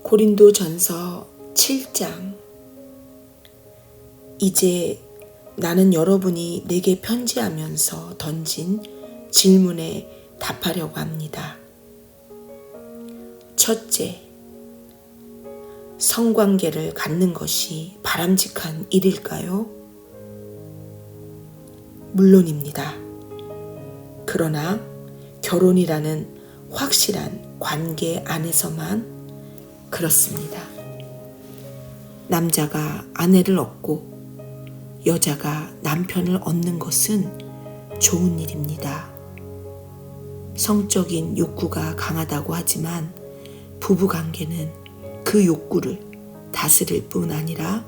고린도전서 7장. 이제 나는 여러분이 내게 편지하면서 던진 질문에 답하려고 합니다. 첫째, 성관계를 갖는 것이 바람직한 일일까요? 물론입니다. 그러나 결혼이라는 확실한 관계 안에서만 그렇습니다. 남자가 아내를 얻고 여자가 남편을 얻는 것은 좋은 일입니다. 성적인 욕구가 강하다고 하지만 부부관계는 그 욕구를 다스릴 뿐 아니라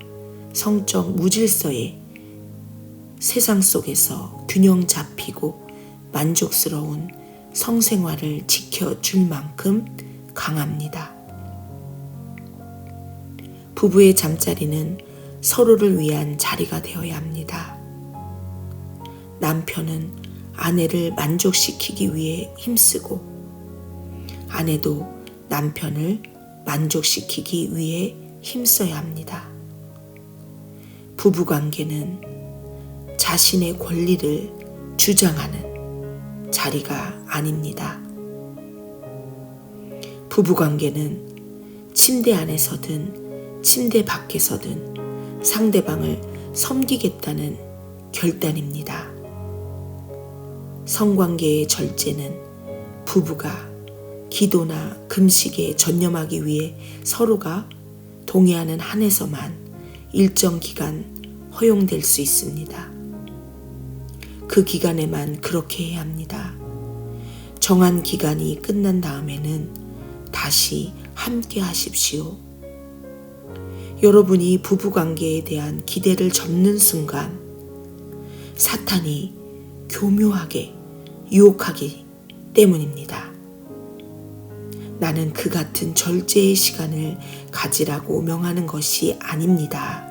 성적 무질서의 세상 속에서 균형 잡히고 만족스러운 성생활을 지켜줄 만큼 강합니다. 부부의 잠자리는 서로를 위한 자리가 되어야 합니다. 남편은 아내를 만족시키기 위해 힘쓰고 아내도 남편을 만족시키기 위해 힘써야 합니다. 부부관계는 자신의 권리를 주장하는 자리가 아닙니다. 부부관계는 침대 안에서든 침대 밖에서든 상대방을 섬기겠다는 결단입니다. 성관계의 절제는 부부가 기도나 금식에 전념하기 위해 서로가 동의하는 한에서만 일정 기간 허용될 수 있습니다. 그 기간에만 그렇게 해야 합니다. 정한 기간이 끝난 다음에는 다시 함께 하십시오. 여러분이 부부관계에 대한 기대를 접는 순간 사탄이 교묘하게 유혹하기 때문입니다. 나는 그 같은 절제의 시간을 가지라고 명하는 것이 아닙니다.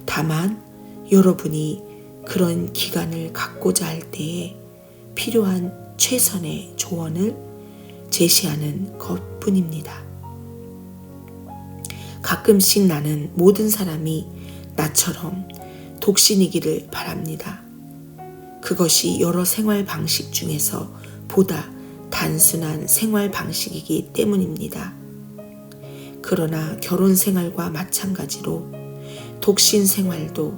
다만 여러분이 그런 기간을 갖고자 할 때에 필요한 최선의 조언을 제시하는 것뿐입니다. 가끔씩 나는 모든 사람이 나처럼 독신이기를 바랍니다. 그것이 여러 생활 방식 중에서 보다 단순한 생활 방식이기 때문입니다. 그러나 결혼 생활과 마찬가지로 독신 생활도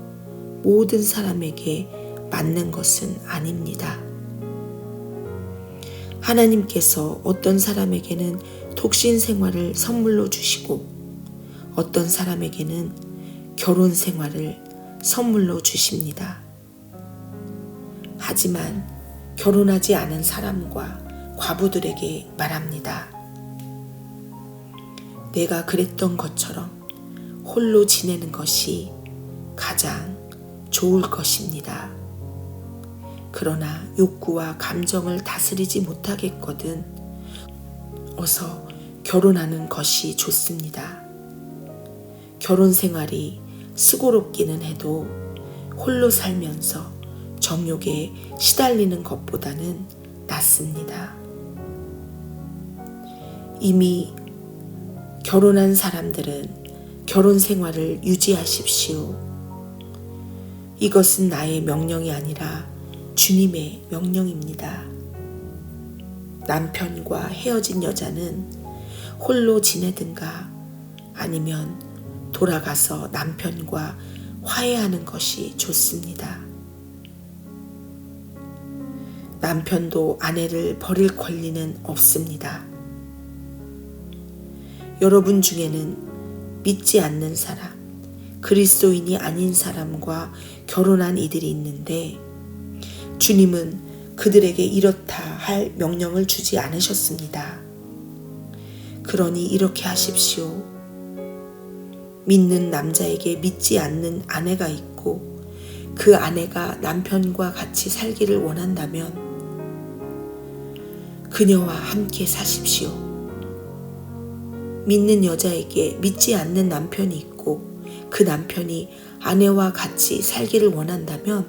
모든 사람에게 맞는 것은 아닙니다. 하나님께서 어떤 사람에게는 독신 생활을 선물로 주시고 어떤 사람에게는 결혼 생활을 선물로 주십니다. 하지만 결혼하지 않은 사람과 과부들에게 말합니다. 내가 그랬던 것처럼 홀로 지내는 것이 가장 좋을 것입니다. 그러나 욕구와 감정을 다스리지 못하겠거든 어서 결혼하는 것이 좋습니다. 결혼 생활이 수고롭기는 해도 홀로 살면서 정욕에 시달리는 것보다는 낫습니다. 이미 결혼한 사람들은 결혼 생활을 유지하십시오. 이것은 나의 명령이 아니라 주님의 명령입니다. 남편과 헤어진 여자는 홀로 지내든가 아니면 돌아가서 남편과 화해하는 것이 좋습니다. 남편도 아내를 버릴 권리는 없습니다. 여러분 중에는 믿지 않는 사람, 그리스도인이 아닌 사람과 결혼한 이들이 있는데 주님은 그들에게 이렇다 할 명령을 주지 않으셨습니다. 그러니 이렇게 하십시오. 믿는 남자에게 믿지 않는 아내가 있고 그 아내가 남편과 같이 살기를 원한다면 그녀와 함께 사십시오. 믿는 여자에게 믿지 않는 남편이 있고 그 남편이 아내와 같이 살기를 원한다면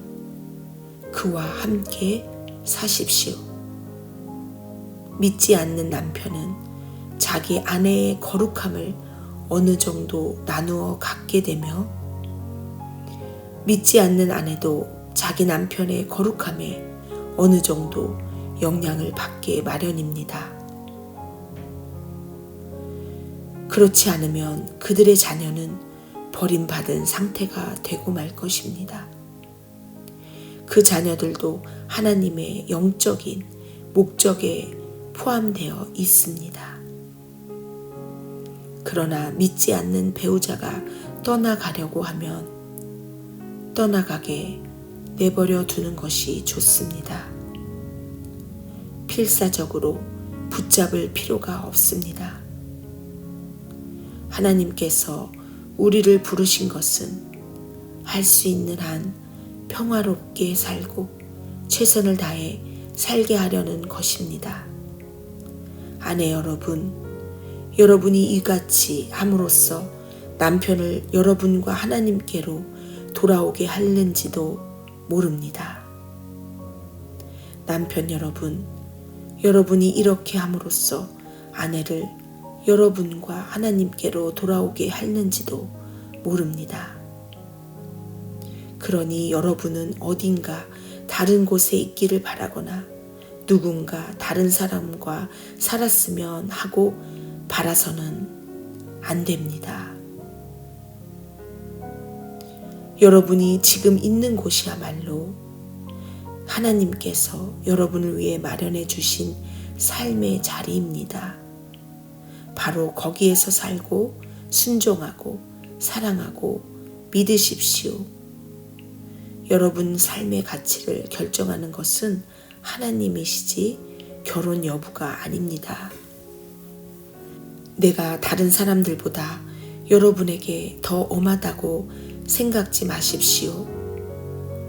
그와 함께 사십시오. 믿지 않는 남편은 자기 아내의 거룩함을 어느 정도 나누어 갖게 되며 믿지 않는 아내도 자기 남편의 거룩함에 어느 정도 영향을 받게 마련입니다. 그렇지 않으면 그들의 자녀는 버림받은 상태가 되고 말 것입니다. 그 자녀들도 하나님의 영적인 목적에 포함되어 있습니다. 그러나 믿지 않는 배우자가 떠나가려고 하면 떠나가게 내버려 두는 것이 좋습니다. 필사적으로 붙잡을 필요가 없습니다. 하나님께서 우리를 부르신 것은 할 수 있는 한 평화롭게 살고 최선을 다해 살게 하려는 것입니다. 아내 여러분, 여러분이 이같이 함으로써 남편을 여러분과 하나님께로 돌아오게 하는지도 모릅니다. 남편 여러분, 여러분이 이렇게 함으로써 아내를 여러분과 하나님께로 돌아오게 하는지도 모릅니다. 그러니 여러분은 어딘가 다른 곳에 있기를 바라거나 누군가 다른 사람과 살았으면 하고 바라서는 안 됩니다. 여러분이 지금 있는 곳이야말로 하나님께서 여러분을 위해 마련해 주신 삶의 자리입니다. 바로 거기에서 살고 순종하고 사랑하고 믿으십시오. 여러분 삶의 가치를 결정하는 것은 하나님이시지 결혼 여부가 아닙니다. 내가 다른 사람들보다 여러분에게 더 엄하다고 생각지 마십시오.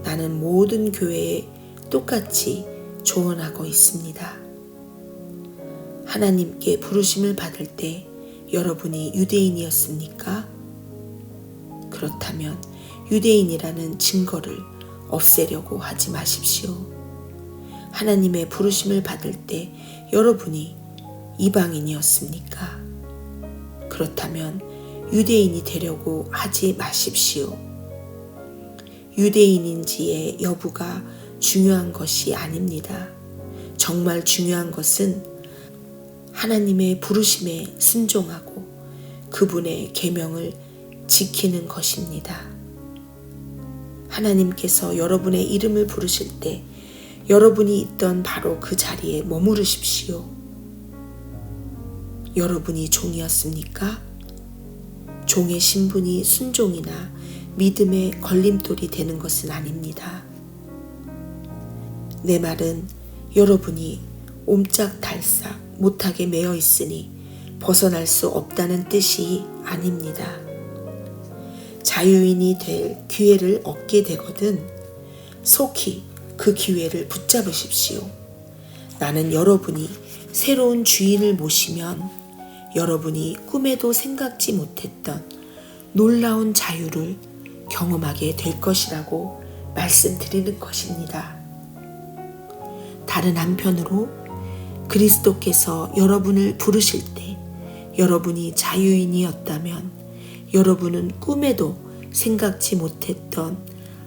나는 모든 교회에 똑같이 조언하고 있습니다. 하나님께 부르심을 받을 때 여러분이 유대인이었습니까? 그렇다면 유대인이라는 증거를 없애려고 하지 마십시오. 하나님의 부르심을 받을 때 여러분이 이방인이었습니까? 그렇다면 유대인이 되려고 하지 마십시오. 유대인인지의 여부가 중요한 것이 아닙니다. 정말 중요한 것은 하나님의 부르심에 순종하고 그분의 계명을 지키는 것입니다. 하나님께서 여러분의 이름을 부르실 때 여러분이 있던 바로 그 자리에 머무르십시오. 여러분이 종이었습니까? 종의 신분이 순종이나 믿음의 걸림돌이 되는 것은 아닙니다. 내 말은 여러분이 옴짝달싹 못하게 매여 있으니 벗어날 수 없다는 뜻이 아닙니다. 자유인이 될 기회를 얻게 되거든 속히 그 기회를 붙잡으십시오. 나는 여러분이 새로운 주인을 모시면 여러분이 꿈에도 생각지 못했던 놀라운 자유를 경험하게 될 것이라고 말씀드리는 것입니다. 다른 한편으로 그리스도께서 여러분을 부르실 때 여러분이 자유인이었다면 여러분은 꿈에도 생각지 못했던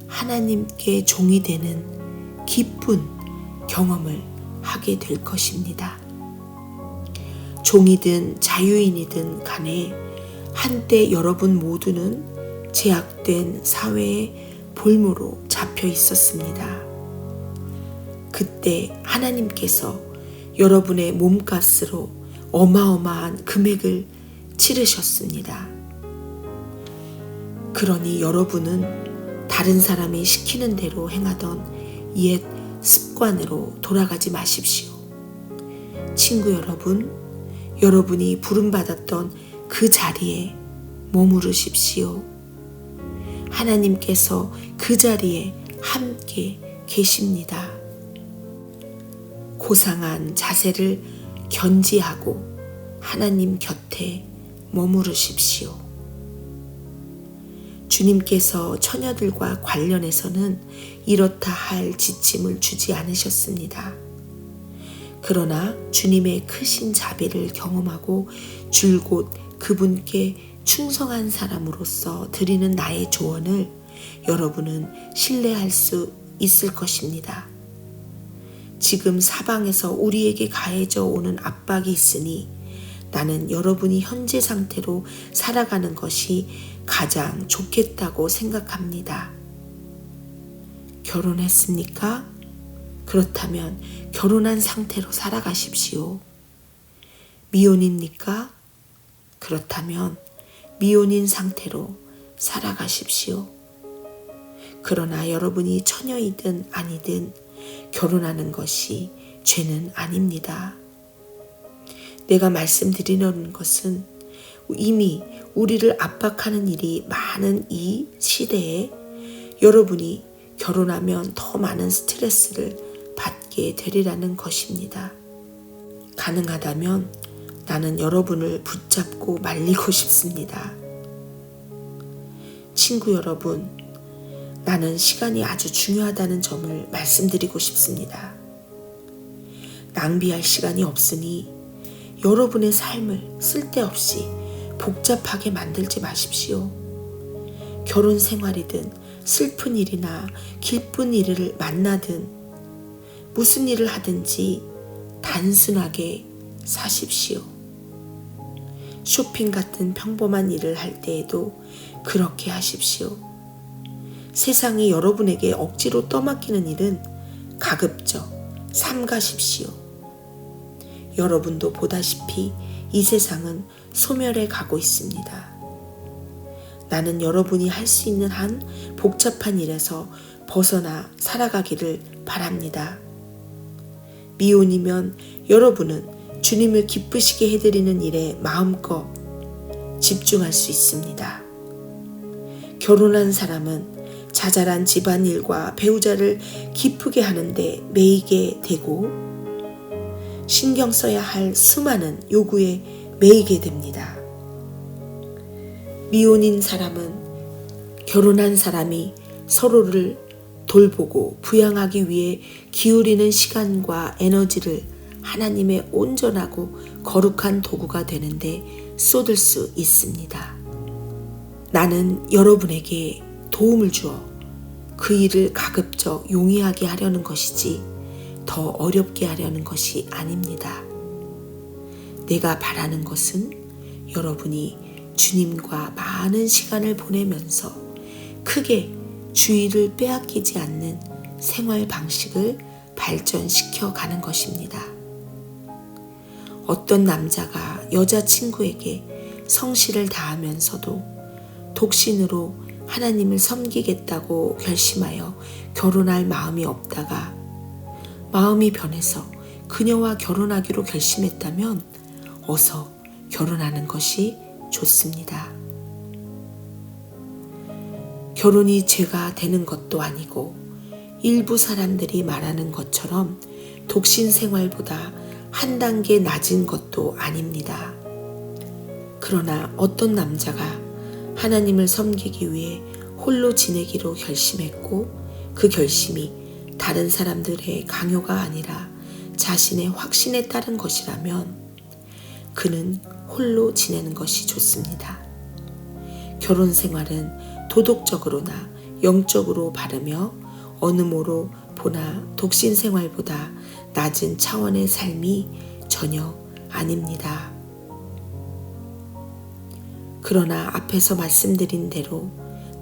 하나님께 종이 되는 기쁜 경험을 하게 될 것입니다. 종이든 자유인이든 간에 한때 여러분 모두는 제약된 사회의 볼모로 잡혀 있었습니다. 그때 하나님께서 여러분의 몸값으로 어마어마한 금액을 치르셨습니다. 그러니 여러분은 다른 사람이 시키는 대로 행하던 옛 습관으로 돌아가지 마십시오. 친구 여러분, 여러분이 부름받았던 그 자리에 머무르십시오. 하나님께서 그 자리에 함께 계십니다. 고상한 자세를 견지하고 하나님 곁에 머무르십시오. 주님께서 처녀들과 관련해서는 이렇다 할 지침을 주지 않으셨습니다. 그러나 주님의 크신 자비를 경험하고 줄곧 그분께 충성한 사람으로서 드리는 나의 조언을 여러분은 신뢰할 수 있을 것입니다. 지금 사방에서 우리에게 가해져 오는 압박이 있으니 나는 여러분이 현재 상태로 살아가는 것이 가장 좋겠다고 생각합니다. 결혼했습니까? 그렇다면 결혼한 상태로 살아가십시오. 미혼입니까? 그렇다면 미혼인 상태로 살아가십시오. 그러나 여러분이 처녀이든 아니든 결혼하는 것이 죄는 아닙니다. 내가 말씀드리려는 것은 이미 우리를 압박하는 일이 많은 이 시대에 여러분이 결혼하면 더 많은 스트레스를 받게 되리라는 것입니다. 가능하다면 나는 여러분을 붙잡고 말리고 싶습니다. 친구 여러분, 나는 시간이 아주 중요하다는 점을 말씀드리고 싶습니다. 낭비할 시간이 없으니 여러분의 삶을 쓸데없이 복잡하게 만들지 마십시오. 결혼 생활이든 슬픈 일이나 기쁜 일을 만나든 무슨 일을 하든지 단순하게 사십시오. 쇼핑 같은 평범한 일을 할 때에도 그렇게 하십시오. 세상이 여러분에게 억지로 떠맡기는 일은 가급적 삼가십시오. 여러분도 보다시피 이 세상은 소멸해 가고 있습니다. 나는 여러분이 할 수 있는 한 복잡한 일에서 벗어나 살아가기를 바랍니다. 미혼이면 여러분은 주님을 기쁘시게 해드리는 일에 마음껏 집중할 수 있습니다. 결혼한 사람은 자잘한 집안일과 배우자를 기쁘게 하는데 매이게 되고 신경 써야 할 수많은 요구에 매이게 됩니다. 미혼인 사람은 결혼한 사람이 서로를 돌보고 부양하기 위해 기울이는 시간과 에너지를 하나님의 온전하고 거룩한 도구가 되는데 쏟을 수 있습니다. 나는 여러분에게 도움을 주어 그 일을 가급적 용이하게 하려는 것이지 더 어렵게 하려는 것이 아닙니다. 내가 바라는 것은 여러분이 주님과 많은 시간을 보내면서 크게 주의를 빼앗기지 않는 생활 방식을 발전시켜 가는 것입니다. 어떤 남자가 여자친구에게 성실을 다하면서도 독신으로 하나님을 섬기겠다고 결심하여 결혼할 마음이 없다가 마음이 변해서 그녀와 결혼하기로 결심했다면 어서 결혼하는 것이 좋습니다. 결혼이 죄가 되는 것도 아니고 일부 사람들이 말하는 것처럼 독신 생활보다 한 단계 낮은 것도 아닙니다. 그러나 어떤 남자가 하나님을 섬기기 위해 홀로 지내기로 결심했고 그 결심이 다른 사람들의 강요가 아니라 자신의 확신에 따른 것이라면 그는 홀로 지내는 것이 좋습니다. 결혼 생활은 도덕적으로나 영적으로 바르며 어느 모로 보나 독신 생활보다 낮은 차원의 삶이 전혀 아닙니다. 그러나 앞에서 말씀드린 대로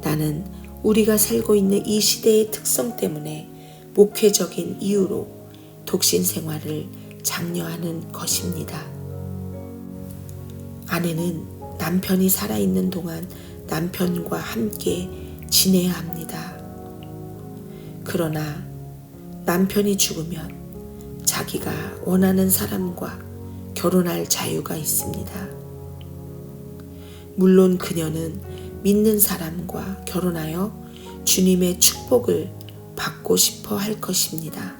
나는 우리가 살고 있는 이 시대의 특성 때문에 목회적인 이유로 독신 생활을 장려하는 것입니다. 아내는 남편이 살아있는 동안 남편과 함께 지내야 합니다. 그러나 남편이 죽으면 자기가 원하는 사람과 결혼할 자유가 있습니다. 물론 그녀는 믿는 사람과 결혼하여 주님의 축복을 받고 싶어 할 것입니다.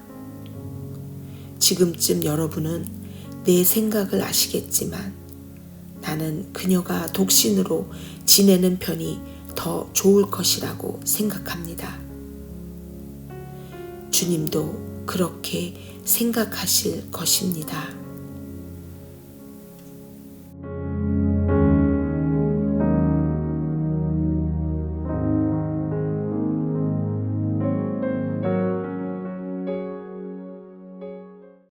지금쯤 여러분은 내 생각을 아시겠지만 나는 그녀가 독신으로 지내는 편이 더 좋을 것이라고 생각합니다. 주님도 그렇게 생각하실 것입니다.